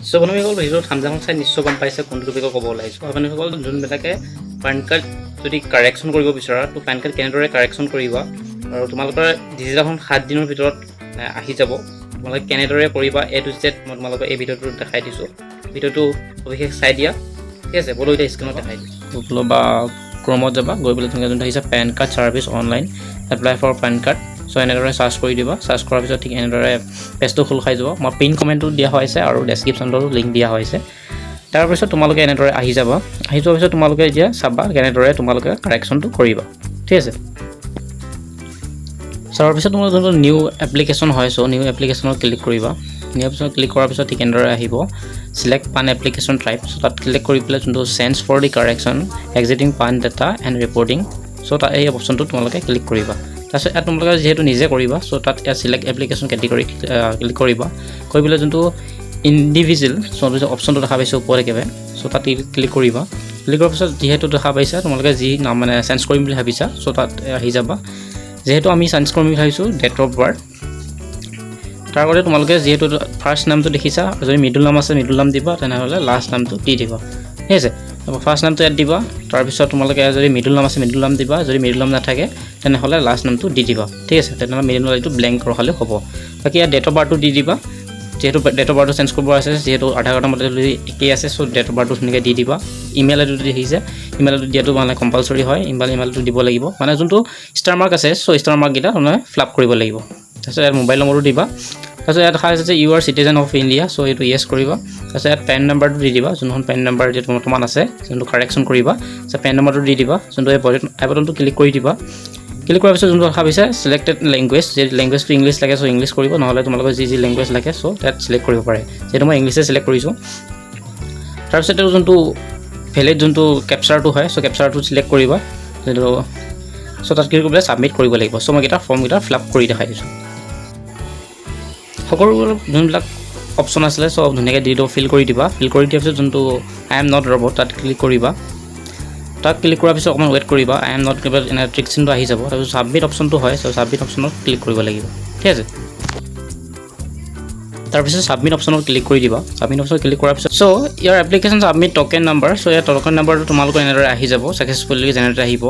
so বন্ধুসকল ভিডিঅ'ত থামজাখন চাই নিশ্চয় গম পাইছে কোনটো টপিকক ক'ব ওলাইছোঁ আপোনালোকসকল যোনবিলাকে পান কাৰ্ড যদি কাৰেকশ্যন কৰিব বিচৰা তো পান কাৰ্ড কেনেদৰে কাৰেকশ্যন কৰিবা আৰু তোমালোকৰ ডিজিটেলখন 7 দিনৰ ভিতৰত আহি যাব তোমালোকে কেনেদৰে কৰিবা এ টু জেড মই তোমালোকক এই ভিডিঅ'টো দেখাই দিছোঁ ভিডিঅ'টো সবিশেষ চাই দিয়া ঠিক আছে বলো এতিয়া স্ক্ৰীনত দেখাই দিছোঁ বা ক্ৰমত যাবা গৈ পেলাই তুমি যোনটো আহিছে PAN card service online apply for PAN card so এনেদৰে সাৰ্চ কৰি দিবা সাৰ্চ কৰাৰ পিছত ঠিক এনেদৰে পেজটো খোল খাই যাব মই পিন কমেন্টটো দিয়া হৈছে আৰু ডেসক্ৰিপচনটো লিংক দিয়া হৈছে তাৰ পিছত তোমালোকে এনেদৰে আহি যাবা আহি যোৱাৰ পিছত তোমালোকে এতিয়া চাবা কেনেদৰে তোমালোকে কাৰেকশ্যনটো কৰিবা ঠিক আছে তাৰ পিছত তোমালোকৰ যোনটো নিউ এপ্লিকেশ্যন হয় সো নিউ এপ্লিকেশ্যনত ক্লিক কৰিবা নিউ অপশ্যনত ক্লিক কৰাৰ পিছত ঠিক এনেদৰে আহিব select PAN application type so তাত ক্লিক কৰি পেলাই যোনটো change for the correction existing PAN data and reporting so তাত এই অপশ্যনটো তোমালোকে ক্লিক কৰিবা তাৰপিছত ইয়াত তোমালোকে যেহেতু নিজে কৰিবা সো তাত ইয়াত সিলেক্ট এপ্লিকেশ্যন কেটেগৰী ক্লিক কৰিবা কৰি পেলাই যোনটো ইণ্ডিভিজুৱেল সো অপশ্যনটো দেখা পাইছে ওপৰত একেবাৰে সো তাত ক্লিক কৰিবা ক্লিক কৰাৰ পিছত যেহেতু দেখা পাইছা তোমালোকে যি নাম মানে চেঞ্জ কৰিম বুলি ভাবিছা সো তাত আহি যাবা যেহেতু আমি চেঞ্জ কৰিম বুলি ভাবিছোঁ ডেট অফ বাৰ্থ তাৰ আগতে তোমালোকে যেহেতু ফাৰ্ষ্ট নামটো দেখিছা যদি মিডল নাম আছে মিডল নাম দিবা তেনেহ'লে লাষ্ট নামটো দি দিবা ঠিক আছে ফাৰ্ষ্ট নামটো ইয়াত দিবা তাৰপিছত তোমালোকে যদি মিডল নাম আছে মিডল নাম দিবা যদি মিডল নাম নাথাকে তেনেহ'লে লাষ্ট নামটো দি দিবা ঠিক আছে তেনেহ'লে মিডল নামটো ব্লেংক ৰখালে হ'ব বাকী ইয়াত ডেট অফ বাৰ্থটো দি দিবা যেহেতু ডেট অফ বাৰ্থটো চেঞ্জ কৰিব আছে যেহেতু আধাৰ কাৰ্ডৰ মতে যদি একেই আছে সো ডেট অফ বাৰ্থটো ধুনীয়াকৈ দি দিবা ইমেইল আইডিটো দেখিছে ইমেইল আইডিটো দিয়াটো মানে কম্পালচৰি হয় ইমেইলটো দিব লাগিব মানে যোনটো ষ্টাৰ মাৰ্ক আছে সো ষ্টাৰ মাৰ্ককেইটা মানে ফিল কৰিব লাগিব তাৰপিছত ইয়াত মোবাইল নম্বৰটো দিবা তাৰপিছত ইয়াত দেখা আছে যে you are citizen of India so এইটো ইয়েছ কৰিবা তাৰপিছত ইয়াত পেন নাম্বাৰটো দি দিবা যোনখন পেন নাম্বাৰ যিটো বৰ্তমান আছে যোনটো কাৰেকশ্যন কৰিবা তাৰপিছত পেন নাম্বাৰটো দি দিবা যোনটো এই বটনটো ক্লিক কৰি দিবা ক্লিক কৰাৰ পিছত যোনটো দেখা পাইছে সিলেক্টেড লেংগুৱেজ যে লেংগুৱেজটো ইংলিছ লাগে সো ইংলিছ কৰিব নহ'লে তোমালোকৰ যি লেংগুৱেজ লাগে সো তাত সিলেক্ট কৰিব পাৰে যেহেতু মই ইংলিছে সিলেক্ট কৰিছোঁ তাৰপিছত যোনটো ভেলিড যোনটো কেপচাৰটো হয় সো কেপচাৰটো সিলেক্ট কৰিবা যিটো সো তাত ক্লিক কৰি সাবমিট কৰিব লাগিব সো মই এটা ফৰ্মকেইটা ফিল আপ কৰি দেখাই দিছোঁ সকলো যোনবিলাক অপশ্যন আছিলে সব ধুনীয়াকৈ দি দিব ফিল কৰি দিবা ফিল কৰি দিয়াৰ পিছত যোনটো আই এম নট ৰবট তাত ক্লিক কৰিবা তাত ক্লিক কৰাৰ পিছত অকণমান ৱেইট কৰিবা আই এম নট কিবা এনে ট্ৰিক চিনটো আহি যাব তাৰপিছত সাবমিট অপশ্যনটো হয় সো সাবমিট অপশ্যনত ক্লিক কৰিব লাগিব ঠিক আছে তাৰপিছত সাবমিট অপশ্যনত ক্লিক কৰি দিবা সাবমিট অপশ্যনত ক্লিক কৰাৰ পিছত so your application submit token number so your token নাম্বাৰটো তোমালোকৰ এনেদৰে আহি যাব ছাকচেছফুলি জেনেৰেট আহিব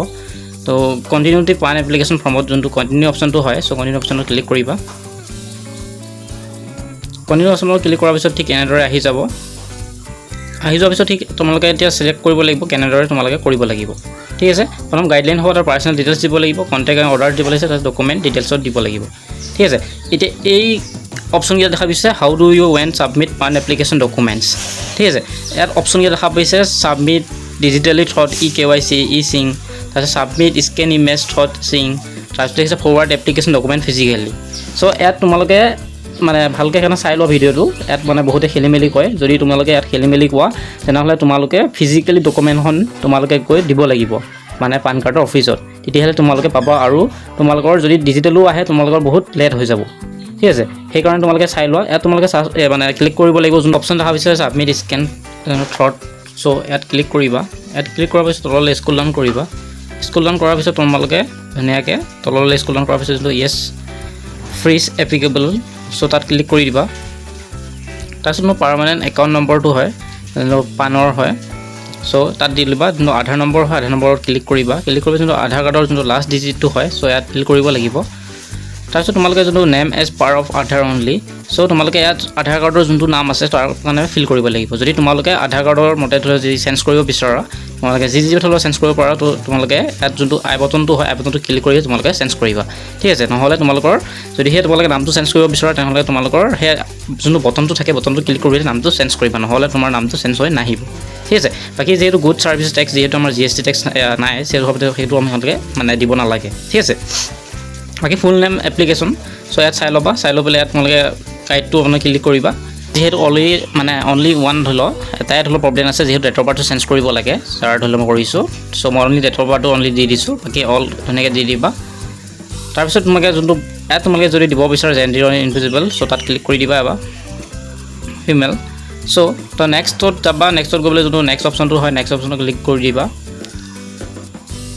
তো কণ্টিনিউ দি পান এপ্লিকেশ্যন ফৰ্মত যোনটো কণ্টিনিউ অপশ্যনটো হয় সো কণ্টিনিউ অপশ্যনত ক্লিক কৰিবা কণ্টিনিউ অপশ্যনত ক্লিক কৰাৰ পিছত ঠিক এনেদৰে আহি যাব আহি যোৱাৰ পিছত ঠিক তোমালোকে এতিয়া সিলেক্ট কৰিব লাগিব কেনেদৰে তোমালোকে কৰিব লাগিব ঠিক আছে প্ৰথম গাইডলাইন হ'ব তাৰ পাৰ্চনেল ডিটেইলছ দিব লাগিব কণ্টেক্ট এণ্ড অৰ্ডাৰ দিব লাগিব তাৰ ডকুমেণ্ট ডিটেইলছত দিব লাগিব ঠিক আছে এতিয়া এই অপশ্যনকেইটা দেখা পাইছে হাউ ডু ইউ ৱেন ছাবমিট পান এপ্লিকেশ্যন ডকুমেণ্টছ ঠিক আছে ইয়াত অপশ্যনকেইটা দেখা পাইছে submit digitally through KYC sign তাৰপিছত submit scan image through sign তাৰপিছত দেখিছে forward application document physically so' ইয়াত তোমালোকে মানে ভালকৈ কেনে চাই লোৱা ভিডিঅ'টো ইয়াত মানে বহুতে খেলিমেলি কয় যদি তোমালোকে ইয়াত খেলিমেলি কোৱা তেনেহ'লে তোমালোকে ফিজিকেলি ডকুমেণ্টখন তোমালোকে গৈ দিব লাগিব মানে পান কাৰ্ডৰ অফিচত তেতিয়াহ'লে তোমালোকে পাবা আৰু তোমালোকৰ যদি ডিজিটেলো আহে তোমালোকৰ বহুত লেট হৈ যাব ঠিক আছে সেইকাৰণে তোমালোকে চাই লোৱা ইয়াত তোমালোকে মানে ক্লিক কৰিব লাগিব যোন অপশ্যন দেখা পাইছে ছাবমিট স্কেন থ্ৰট চ' ইয়াত ক্লিক কৰিবা ইয়াত ক্লিক কৰাৰ পিছত তললৈ স্ক্ৰল ডাউন কৰিবা স্ক্ৰল ডাউন কৰাৰ পিছত তোমালোকে ধুনীয়াকৈ তললৈ স্ক্ৰল ডাউন কৰাৰ পিছত যোনটো য়েছ ফ্ৰিজ এপ্লিকেবল চ' তাত ক্লিক কৰি দিবা তাৰপিছত মোৰ পাৰ্মানেণ্ট একাউণ্ট নম্বৰটো হয় পানৰ হয় চ' তাত দি দিবা যোনটো আধাৰ নম্বৰ হয় আধাৰ নম্বৰত ক্লিক কৰিবা ক্লিক কৰি যোনটো আধাৰ কাৰ্ডৰ যোনটো লাষ্ট ডিজিটটো হয় চ' ইয়াত ফিল কৰিব লাগিব তাৰপিছত তোমালোকে যোনটো name as per of Aadhaar only so' তোমালোকে ইয়াত আধাৰ কাৰ্ডৰ যোনটো নাম আছে তাৰ কাৰণে ফিল কৰিব লাগিব যদি তোমালোকে আধাৰ কাৰ্ডৰ মতে ধৰি যদি চেঞ্জ কৰিব বিচৰা তোমালোকে যি ধৰণৰ চেঞ্জ কৰিব পাৰা তো তোমালোকে ইয়াত যোনটো আই বটনটো হয় আই বটনটো ক্লিক কৰি তোমালোকে চেঞ্জ কৰিবা ঠিক আছে নহ'লে তোমালোকৰ যদিহে তোমালোকে নামটো চেঞ্জ কৰিব বিচৰা তেনেহ'লে তোমালোকৰ সেই যোনটো বটনটো থাকে বটনটো ক্লিক কৰি নামটো চেঞ্জ কৰিবা নহ'লে তোমাৰ নামটো চেঞ্জ হৈ নাহিব ঠিক আছে বাকী যিহেতু গুড ছাৰ্ভিচ টেক্স যিহেতু আমাৰ GST টেক্স নাই সেইটো আমি তেওঁলোকে মানে দিব নালাগে ঠিক আছে বাকী ফুল নেম এপ্লিকেশ্যন চ' ইয়াত চাই ল'বা চাই লৈ পেলাই ইয়াত তোমালোকে গাইডটো আপোনাৰ ক্লিক কৰিবা যিহেতু অনলি ওৱান ধৰি লওক এটাই ধৰি লওক প্ৰব্লেম আছে যিহেতু ডেট অফ বাৰ্থটো চেঞ্জ কৰিব লাগে তাৰ ধৰি লওক মই কৰিছোঁ চ' মই অনলি ডেট অফ বাৰ্থটো অনলি দি দিছোঁ বাকী অল ধুনীয়াকৈ দি দিবা তাৰপিছত তোমালোকে যোনটো ইয়াত তোমালোকে যদি দিব বিচাৰা জেণ্ডাৰ ইনভিজিবল চ' তাত ক্লিক কৰি দিবা এবাৰ ফিমেল চ' তো নেক্সটত যাবা নেক্সটত গ'বলৈ যোনটো নেক্সট অপশ্যনটো হয় নেক্সট অপশ্যনটো ক্লিক কৰি দিবা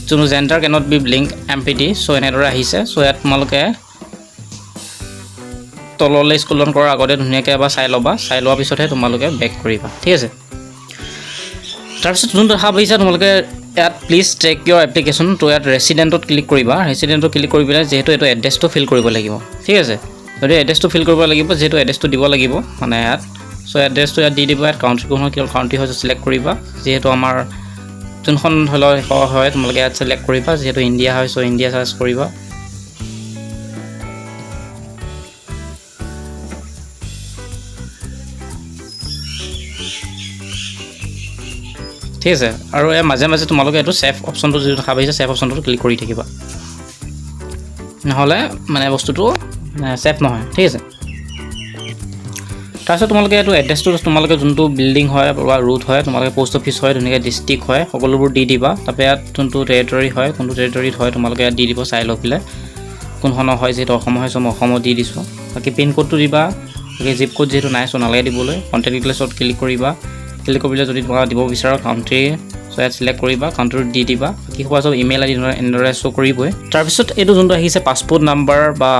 যোনটো gender cannot be blank MPT চ' এনেদৰে আহিছে চ' ইয়াত তোমালোকে তললৈ স্ক্ৰল ডাউন কৰাৰ আগতে ধুনীয়াকৈ এবাৰ চাই ল'বা চাই লোৱাৰ পিছতহে তোমালোকে বেক কৰিবা ঠিক আছে তাৰপিছত যোনটো দেখা পাইছা তোমালোকে ইয়াত প্লিজ ট্ৰেক ইয়ৰ এপ্লিকেশ্যন তো ইয়াত ৰেচিডেণ্টত ক্লিক কৰিবা ৰেচিডেণ্টত ক্লিক কৰি পেলাই যিহেতু এইটো এড্ৰেছটো ফিল কৰিব লাগিব ঠিক আছে যদি এড্ৰেছটো ফিল কৰিব লাগিব যিহেতু এড্ৰেছটো দিব লাগিব মানে ইয়াত সো এড্ৰেছটো ইয়াত দি দিবা ইয়াত কাউণ্ট্ৰিখন কি কাউণ্ট্ৰি হৈছে চিলেক্ট কৰিবা যিহেতু আমাৰ যোনখন হয় তোমালোকে ইয়াত চিলেক্ট কৰিবা যিহেতু ইণ্ডিয়া হয় সো ইণ্ডিয়া চাৰ্চ কৰিবা ঠিক আছে আৰু এই মাজে মাজে তোমালোকে এইটো সেভ অপচনটো যদি দেখা পাইছা সেভ অপচনটো ক্লিক কৰি থাকিবা নহলে মানে বস্তুটো সেভ নহয় ঠিক আছে তাৰপিছত তোমালোকে এইটো এড্ৰেছটো তোমালোকে যোনটো বিল্ডিং হয় বা ৰুট হয় তোমালোকে পোষ্ট অফিচ হয় ধুনীয়াকৈ ডিষ্ট্ৰিক্ট হয় সকলোবোৰ দি দিবা তাৰপৰা ইয়াত যোনটো টেৰিটৰি হয় কোনটো টেৰিটৰিত হয় তোমালোকে ইয়াত দি দিব চাই লৈ পেলাই কোনখনৰ হয় যিহেতু অসম হয় মই অসমত দি দিছোঁ বাকী পিন কোডটো দিবা বাকী জিপ কোড যিহেতু নাই নালাগে দিবলৈ কণ্টেক্ট ডিটেইলছত ক্লিক কৰিবা ক্লিক কৰিলে যদি তোমালোকে দিব বিচাৰা কাউণ্ট্ৰি সো ইয়াত চিলেক্ট কৰিবা কাউণ্ট্ৰিত দি দিবা কি হ'ব চব ইমেইল আইডি এনেদৰে শ্ব' কৰিবই তাৰপিছত এইটো যোনটো আহিছে পাছপোৰ্ট নাম্বাৰ বা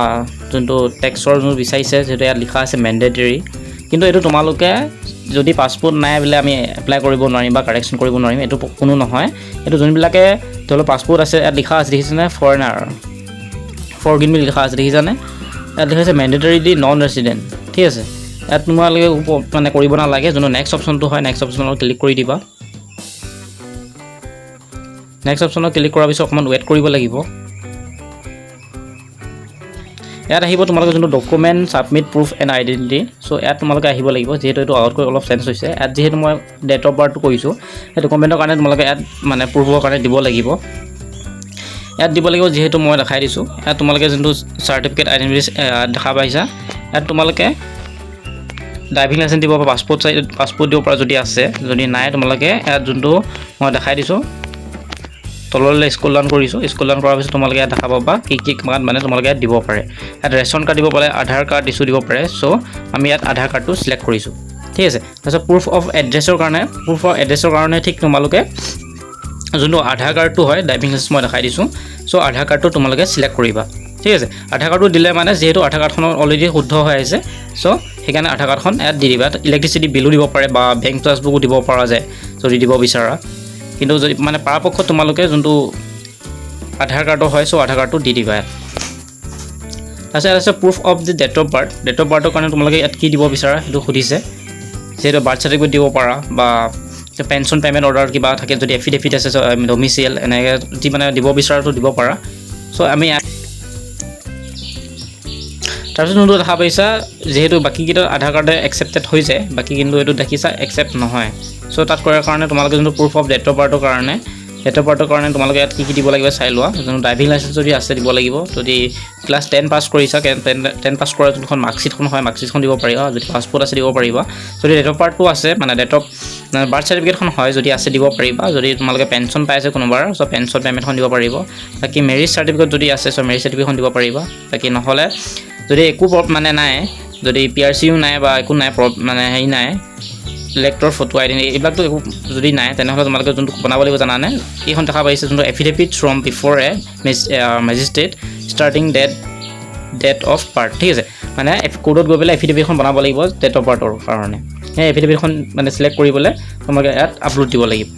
যোনটো টেক্সৰ যোনটো বিচাৰিছে যিহেতু ইয়াত লিখা আছে মেণ্ডেটৰী কিন্তু এইটো তোমালোকে যদি পাছপোৰ্ট নাই বোলে আমি এপ্লাই কৰিব নোৱাৰিম বা কাৰেকশ্যন কৰিব নোৱাৰিম এইটো কোনো নহয় এইটো যোনবিলাকে তেওঁলোকৰ পাছপোৰ্ট আছে ইয়াত লিখা আছে দেখিছেনে ফৰেনাৰ ফৰগিন বুলি লিখা আছে দেখিছানে ইয়াত লিখা আছে মেণ্ডেটৰী দি নন ৰেচিডেণ্ট ঠিক আছে ইয়াত তোমালোকে মানে কৰিব নালাগে যোনটো নেক্সট অপশ্যনটো হয় নেক্সট অপশ্যনত ক্লিক কৰি দিবা নেক্সট অপশ্যনত ক্লিক কৰাৰ পিছত অকণমান ৱেইট কৰিব লাগিব ইয়াত আহিব তোমালোকে যোনটো document submit proof and identity so ইয়াত তোমালোকে আহিব লাগিব যিহেতু এইটো আগতকৈ অলপ চেঞ্জ হৈছে ইয়াত যিহেতু মই ডেট অফ বাৰ্থটো কৰিছোঁ সেই ডকুমেণ্টৰ কাৰণে তোমালোকে ইয়াত মানে প্ৰুফৰ কাৰণে দিব লাগিব ইয়াত দিব লাগিব যিহেতু মই দেখাই দিছোঁ ইয়াত তোমালোকে যোনটো চাৰ্টিফিকেট আইডেণ্টিটি দেখা পাইছা ইয়াত তোমালোকে ড্ৰাইভিং লাইচেন্স দিব বা পাছপোৰ্ট দিব পৰা যদি আছে যদি নাই তোমালোকে ইয়াত যোনটো মই দেখাই দিছোঁ তললৈ স্ক্ৰল ডাউন কৰিছোঁ স্ক্ৰল ডাউন কৰাৰ পিছত তোমালোকে ইয়াত দেখা পাবা কি মানে তোমালোকে ইয়াত দিব পাৰে ইয়াত ৰেচন কাৰ্ড দিব পাৰে আধাৰ কাৰ্ড ইছ্যু দিব পাৰে সো আমি ইয়াত আধাৰ কাৰ্ডটো চিলেক্ট কৰিছোঁ ঠিক আছে তাৰপিছত প্ৰুফ অফ এড্ৰেছৰ কাৰণে ঠিক তোমালোকে যোনটো আধাৰ কাৰ্ডটো হয় ড্ৰাইভিং লাইচেন্স মই দেখাই দিছোঁ সো আধাৰ কাৰ্ডটো তোমালোকে চিলেক্ট কৰিবা ঠিক আছে আধাৰ কাৰ্ডটো দিলে মানে যিহেতু আধাৰ কাৰ্ডখন অলৰেডি শুদ্ধ হৈ আছে সো সেইকাৰণে আধাৰ কাৰ্ডখন ইয়াত দি দিবা ইলেক্ট্ৰিচিটি বিলো দিব পাৰে বা বেংক পাছবুকো দিব পৰা যায় যদি দিব বিচাৰা কিন্তু যদি মানে পৰাপক্ষত তোমালোকে যোনটো আধাৰ কাৰ্ডৰ হয় সো আধাৰ কাৰ্ডটো দি দিবা তাৰপিছত আছে proof of the date of বাৰ্থৰ কাৰণে তোমালোকে ইয়াত কি দিব বিচাৰা সেইটো সুধিছে যিহেতু বাৰ্থ চাৰ্টিফিকেট দিব পাৰা বা পেঞ্চন পে'মেণ্ট অৰ্ডাৰ কিবা থাকে যদি এফিডেভিট আছে ডমিচিয়েল এনেকৈ যি মানে দিব বিচাৰাটো দিব পাৰা সো আমি তাৰপিছত যোনটো দেখা পাইছা যিহেতু বাকীকেইটা আধাৰ কাৰ্ডে একচেপ্টেড হৈ যায় বাকী কিন্তু এইটো দেখিছা একচেপ্ট নহয় সো তাত কৰাৰ কাৰণে তোমালোকে যোনটো প্ৰুফ অফ ডেট অফ বাৰ্থৰ কাৰণে তোমালোকে ইয়াত কি দিব লাগিব চাই লোৱা যোনটো ড্ৰাইভিং লাইচেন্স যদি আছে দিব লাগিব যদি ক্লাছ 10 পাছ কৰিছা 10 পাছ কৰা যোনখন মাৰ্কশ্বিটখন হয় মাৰ্কশ্বিটখন দিব পাৰিবা যদি পাছপোৰ্ট আছে দিব পাৰিবা যদি ডেট অফ বাৰ্থটো আছে মানে বাৰ্থ চাৰ্টিফিকেটখন হয় যদি আছে দিব পাৰিবা যদি তোমালোকে পেঞ্চন পাই আছে কোনোবাৰ সো পেঞ্চন পে'মেণ্টখন দিব পাৰিব বাকী মেৰিজ চাৰ্টিফিকেট যদি আছে সো মেৰিজ চাৰ্টিফিকেটখন দিব পাৰিবা বাকী নহ'লে যদি একো মানে নাই যদি PRCও নাই বা একো নাই মানে হেৰি নাই ইলেক্টৰ ফটো আইডেণ্টি এইবিলাকতো একো যদি নাই তেনেহ'লে তোমালোকে যোনটো বনাব লাগিব জানানে এইখন দেখা পাইছে যোনটো affidavit from before a magistrate starting date of birth ঠিক আছে মানে কোৰ্টত গৈ পেলাই এফিডেভিটখন বনাব লাগিব ডেট অফ বাৰ্থৰ কাৰণে সেই এফিডেভিটখন মানে চিলেক্ট কৰিবলৈ তোমালোকে ইয়াত আপলোড দিব লাগিব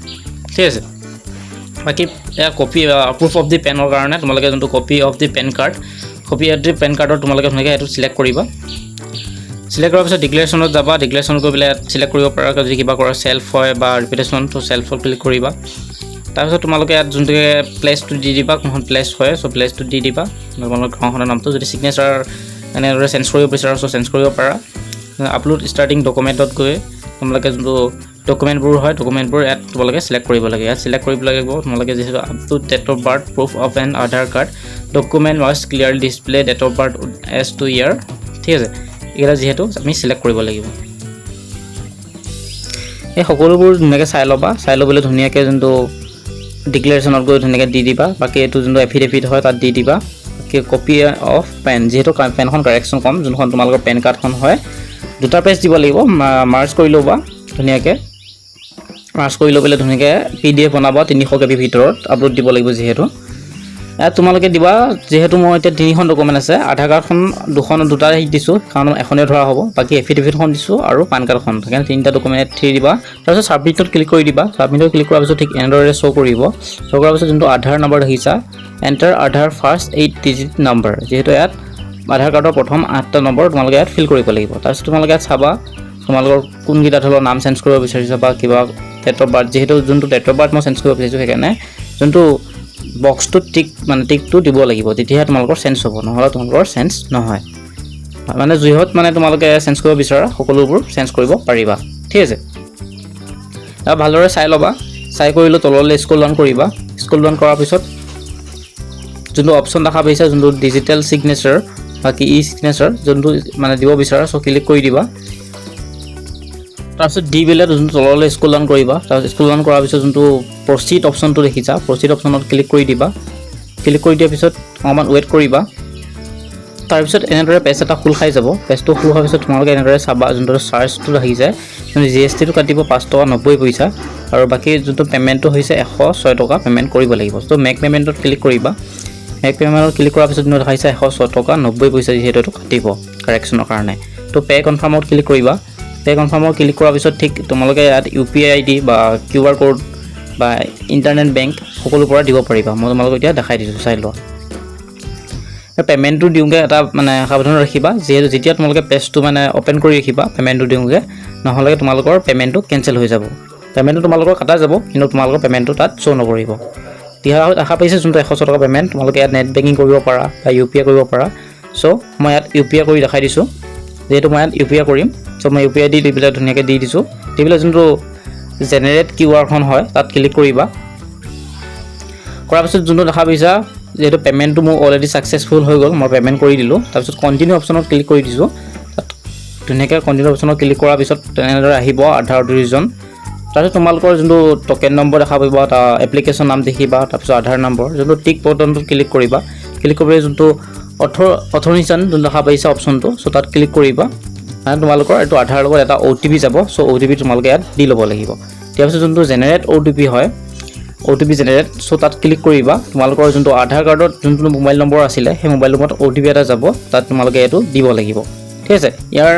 ঠিক আছে বাকী কপি প্ৰুফ অফ দি পেনৰ কাৰণে তোমালোকে যোনটো কপি অফ দি পেন কাৰ্ডৰ তোমালোকে ধুনীয়াকৈ এইটো চিলেক্ট কৰিবা চিলেক্ট কৰাৰ পিছত ডিক্লেৰেশ্যনত যাবা ডিক্লেৰেশ্যন কৰি পেলাই চিলেক্ট কৰিব পাৰা যদি কিবা কৰা চেল্ফ হয় বা ৰিপিটেশ্যন তো চেল্ফত ক্লিক কৰিবা তাৰপিছত তোমালোকে ইয়াত যোনটোকে প্লেচটো দি দিবা কোনখন প্লেচ হয় সো প্লেচটো দি দিবা তোমালোকৰ গাঁওখনৰ নামটো যদি চিগনেচাৰ এনেদৰে চেঞ্জ কৰিব বিচাৰা সো চেঞ্জ কৰিব পাৰা আপলোড ষ্টাৰ্টিং ডকুমেণ্টত গৈ তোমালোকে যোনটো ডকুমেণ্টবোৰ হয় ডকুমেণ্টবোৰ ইয়াত তোমালোকে চিলেক্ট কৰিব লাগে ইয়াত চিলেক্ট কৰিব লাগিব তোমালোকে যিহেতু upload date of birth proof of an Aadhaar card document must clearly display date of birth as to ইয়াৰ ঠিক আছে এইকেইটা যিহেতু আমি চিলেক্ট কৰিব লাগিব এই সকলোবোৰ ধুনীয়াকৈ চাই ল'বা চাই ল'বলৈ ধুনীয়াকৈ যোনটো ডিক্লেৰেশ্যনত গৈ ধুনীয়াকৈ দি দিবা বাকী এইটো যোনটো এফিডেভিট হয় তাত দি দিবা বাকী কপি অফ পেন যিহেতু পেনখন কাৰেকশ্যন ক'ম যোনখন তোমালোকৰ পেন কাৰ্ডখন হয় দুটা পেজ দিব লাগিব মাৰ্জ কৰি ল'বা ধুনীয়াকৈ মাৰ্জ কৰি লৈ পেলাই ধুনীয়াকৈ PDF বনাবা 300 KB ভিতৰত আপলোড দিব লাগিব যিহেতু ইয়াত তোমালোকে দিবা যেহেতু মই এতিয়া 3খন ডকুমেণ্ট আছে আধাৰ কাৰ্ডখন দুটা দিছোঁ কাৰণ এখনে ধৰা হ'ব বাকী এফিডেভিটখন দিছোঁ আৰু পান কাৰ্ডখন সেইকাৰণে 3টা ডকুমেণ্ট 3 দিবা তাৰপিছত ছাবমিটত ক্লিক কৰি দিবা ছাবমিটত ক্লিক কৰাৰ পিছত ঠিক এনেদৰে শ্ব' কৰিব শ্ব' কৰাৰ পিছত যোনটো আধাৰ নম্বৰ দেখিছা এণ্টাৰ আধাৰ ফাৰ্ষ্ট 8 ডিজিট নম্বৰ যিহেতু ইয়াত আধাৰ কাৰ্ডৰ প্ৰথম 8টা নম্বৰ তোমালোকে ইয়াত ফিল কৰিব লাগিব তাৰপিছত তোমালোকে ইয়াত চাবা তোমালোকৰ কোনকেইটা ধৰণৰ নাম চেঞ্জ কৰিব বিচাৰিছা বা কিবা ডেট অফ বাৰ্থ যেহেতু যোনটো ডেট অফ বাৰ্থ মই চেঞ্জ কৰিব বিচাৰিছোঁ সেইকাৰণে যোনটো বক্সটো টিকটো দিব লাগিব তেতিয়াহে তোমালোকৰ চেঞ্জ হ'ব নহ'লে তোমালোকৰ চেঞ্জ নহয় মানে যিহত মানে তোমালোকে চেঞ্জ কৰিব বিচাৰা সকলোবোৰ চেঞ্জ কৰিব পাৰিবা ঠিক আছে আৰু ভালদৰে চাই ল'বা চাই কৰিলে তললৈ স্ক্ৰল ডাউন কৰিবা স্ক্ৰল ডাউন কৰাৰ পিছত যোনটো অপশ্যন দেখা পাইছা যোনটো ডিজিটেল সিগনেচাৰ বাকি ই সিগনেচাৰ যোনটো মানে দিব বিচাৰা সো ক্লিক কৰি দিবা তাৰপিছত ডি বেলে যোনটো তললৈ স্ক্ৰল ডাউন কৰিবা তাৰপিছত স্ক্ৰল ডাউন কৰাৰ পিছত যোনটো প্ৰচিড অপশ্যনটো দেখিছা প্ৰচিড অপশ্যনত ক্লিক কৰি দিবা ক্লিক কৰি দিয়াৰ পিছত অকণমান ৱেইট কৰিবা তাৰপিছত এনেদৰে পেজ এটা খোল খাই যাব পেজটো খোল হোৱাৰ পিছত তোমালোকে এনেদৰে চাবা যোনটো চাৰ্জটো আহি যায় জিএছটিটো কাটিব 5 টকা 90 পইচা আৰু বাকী যোনটো পেমেণ্টটো হৈছে 106 টকা পেমেণ্ট কৰিব লাগিব তো মেক পেমেণ্টত ক্লিক কৰিবা মেক পেমেণ্টত ক্লিক কৰাৰ পিছত দেখাইছে 106 টকা 90 পইচা যিহেতু এইটো কাটিব কাৰেকশ্যনৰ কাৰণে তো পে কনফাৰ্মত ক্লিক কৰিবা পে কনফাৰ্মত ক্লিক কৰাৰ পিছত ঠিক তোমালোকে ইয়াত UPI ID বা QR কোড বা ইণ্টাৰনেট বেংক সকলো পৰা দিব পাৰিবা মই তোমালোকক এতিয়া দেখাই দিছোঁ চাই লোৱা পেমেণ্টটো দিওঁগে এটা মানে সাৱধান ৰাখিবা যেহেতু যেতিয়া তোমালোকে পেজটো মানে ওপেন কৰি ৰাখিবা পেমেণ্টটো দিওঁগে নহ'লে তোমালোকৰ পেমেণ্টটো কেনচেল হৈ যাব পেমেণ্টটো তোমালোকৰ কাটা যাব কিন্তু তোমালোকৰ পেমেণ্টটো তাত শ্ব' নকৰিব দিয়া দেখা পাইছে যোনটো 106 টকা পেমেণ্ট তোমালোকে ইয়াত নেট বেংকিং কৰিব পাৰা বা UPI কৰিব পাৰা চ' মই ইয়াত UPI কৰি দেখাই দিছোঁ যেহেতু মই ইয়াত UPI কৰিম চ' মই UPI দি পেলাই ধুনীয়াকৈ দি দিছোঁ দি পেলাই যোনটো জেনেৰেট QR-খন হয় তাত ক্লিক কৰিবা কৰাৰ পিছত যোনটো দেখা পাইছা যেহেতু পেমেণ্টটো মোৰ অলৰেডি ছাকচেছফুল হৈ গ'ল মই পেমেণ্ট কৰি দিলোঁ তাৰপিছত কণ্টিনিউ অপশ্যনত ক্লিক কৰি দিছোঁ তাত ধুনীয়াকৈ কণ্টিনিউ অপশ্যনত ক্লিক কৰাৰ পিছত তেনেদৰে আহিব আধাৰ অথৰিজেশ্যন তাৰপিছত তোমালোকৰ যোনটো টকেন নম্বৰ দেখা পাবা এটা এপ্লিকেশ্যন নাম দেখিবা তাৰপিছত আধাৰ নম্বৰ যোনটো টিক বটনটোত ক্লিক কৰিবা ক্লিক কৰি যোনটো অথৰিজেশ্যন যোনটো দেখা পাইছা অপশ্যনটো চ' তাত ক্লিক কৰিবা আৰু তোমালোকৰ এইটো আধাৰ লগত এটা OTP যাব চ' OTP তোমালোকে ইয়াত দি ল'ব লাগিব তাৰপিছত যোনটো জেনেৰেট OTP হয় OTP জেনেৰেট চ' তাত ক্লিক কৰিবা তোমালোকৰ যোনটো আধাৰ কাৰ্ডত যোনটো মোবাইল নম্বৰ আছিলে সেই মোবাইল নম্বৰত OTP এটা যাব তাত তোমালোকে এইটো দিব লাগিব ঠিক আছে ইয়াৰ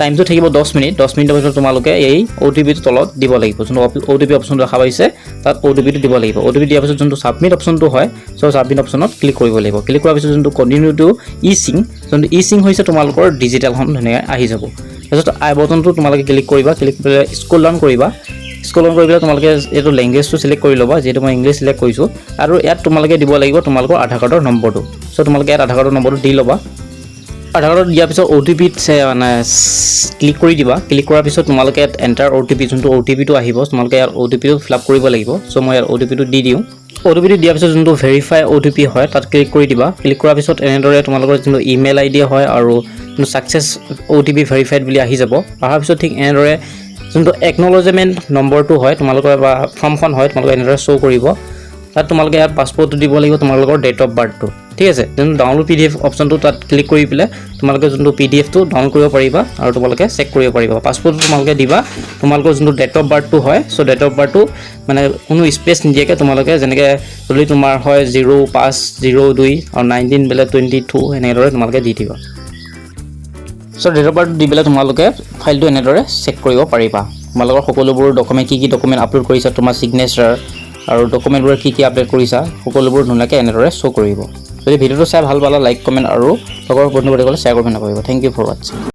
টাইমটো থাকিব 10 মিনিট 10 মিনিটৰ পিছত তোমালোকে এই OTPটো তলত দিব লাগিব যোনটো OTP অপশ্যন দেখা পাইছে তাত OTPটো দিব লাগিব OTP দিয়াৰ পিছত যোনটো সাবমিট অপশ্যনটো হয় চ' সাবমিট অপশ্যনত ক্লিক কৰিব লাগিব ক্লিক কৰাৰ পিছত যোনটো কণ্টিনিউ টু ই-সিং যোনটো ই-সিং হৈছে তোমালোকৰ ডিজিটেলখন ধুনীয়াকৈ আহি যাব তাৰপিছত আই বটনটো তোমালোকে ক্লিক কৰিবা ক্লিক কৰি স্ক্ৰল ডাউন কৰিবা স্ক্ৰল ডাউন কৰি পেলাই তোমালোকে এইটো লেংগুৱেজটো সিলেক্ট কৰি ল'বা যেহেতু মই ইংলিছ সিলেক্ট কৰিছোঁ আৰু ইয়াত তোমালোকে দিব লাগিব তোমালোকৰ আধাৰ কাৰ্ডৰ নম্বৰটো চ' তোমালোকে ইয়াত আধাৰ কাৰ্ডৰ নম্বৰটো দি ল'বা আধাৰ কাৰ্ডত দিয়াৰ পিছত OTPত মানে ক্লিক কৰি দিবা ক্লিক কৰাৰ পিছত তোমালোকে ইয়াত এণ্টাৰ OTP যোনটো OTPটো আহিব তোমালোকে ইয়াত OTPটো ফিল আপ কৰিব লাগিব চ' মই ইয়াত OTPটো দি দিওঁ OTPটো দিয়াৰ পিছত যোনটো ভেৰিফাই OTP হয় তাত ক্লিক কৰি দিবা ক্লিক কৰাৰ পিছত এনেদৰে তোমালোকৰ যোনটো ইমেইল ID হয় আৰু যোনটো ছাকচেছ OTP ভেৰিফাইড বুলি আহি যাব অহাৰ পিছত ঠিক এনেদৰে যোনটো একনলেজমেণ্ট নম্বৰটো হয় তোমালোকৰ বা ফৰ্মখন হয় তোমালোকে এনেদৰে শ্ব' কৰিব তাত তোমালোকে ইয়াত পাছপৰ্টটো দিব লাগিব তোমালোকৰ ডেট অফ বাৰ্থটো ঠিক আছে যোনটো ডাউনলোড PDF অপশ্যনটো তাত ক্লিক কৰি পেলাই তোমালোকে যোনটো PDFটো ডাউনলোড কৰিব পাৰিবা আৰু তোমালোকে চেক কৰিব পাৰিবা পাছপৰ্টটো তোমালোকে দিবা তোমালোকৰ যোনটো ডেট অফ বাৰ্থটো হয় চ' ডেট অফ বাৰ্থটো মানে কোনো স্পেচ নিদিয়াকৈ তোমালোকে যেনেকৈ যদি তোমাৰ হয় 0502 আৰু 19 বেলে 22 এনেদৰে তোমালোকে দি দিবা চ' ডেট অফ বাৰ্থটো দি পেলাই তোমালোকে ফাইলটো এনেদৰে চেক কৰিব পাৰিবা তোমালোকৰ সকলোবোৰ ডকুমেণ্ট কি ডকুমেণ্ট আপলোড কৰিছা তোমাৰ সিগনেচাৰ আৰু ডকুমেণ্টবোৰ কি আপডেট কৰিছা সকলোবোৰ ধুনীয়াকৈ এনেদৰে শ্ব' কৰিব যদি ভিডিঅ'টো চাই ভাল পালা লাইক কমেণ্ট আৰু লগৰ বন্ধু বান্ধৱীসকলে শ্বেয়াৰ কৰিব নাপাহৰিবা থেংক ইউ ফৰ ৱাচিং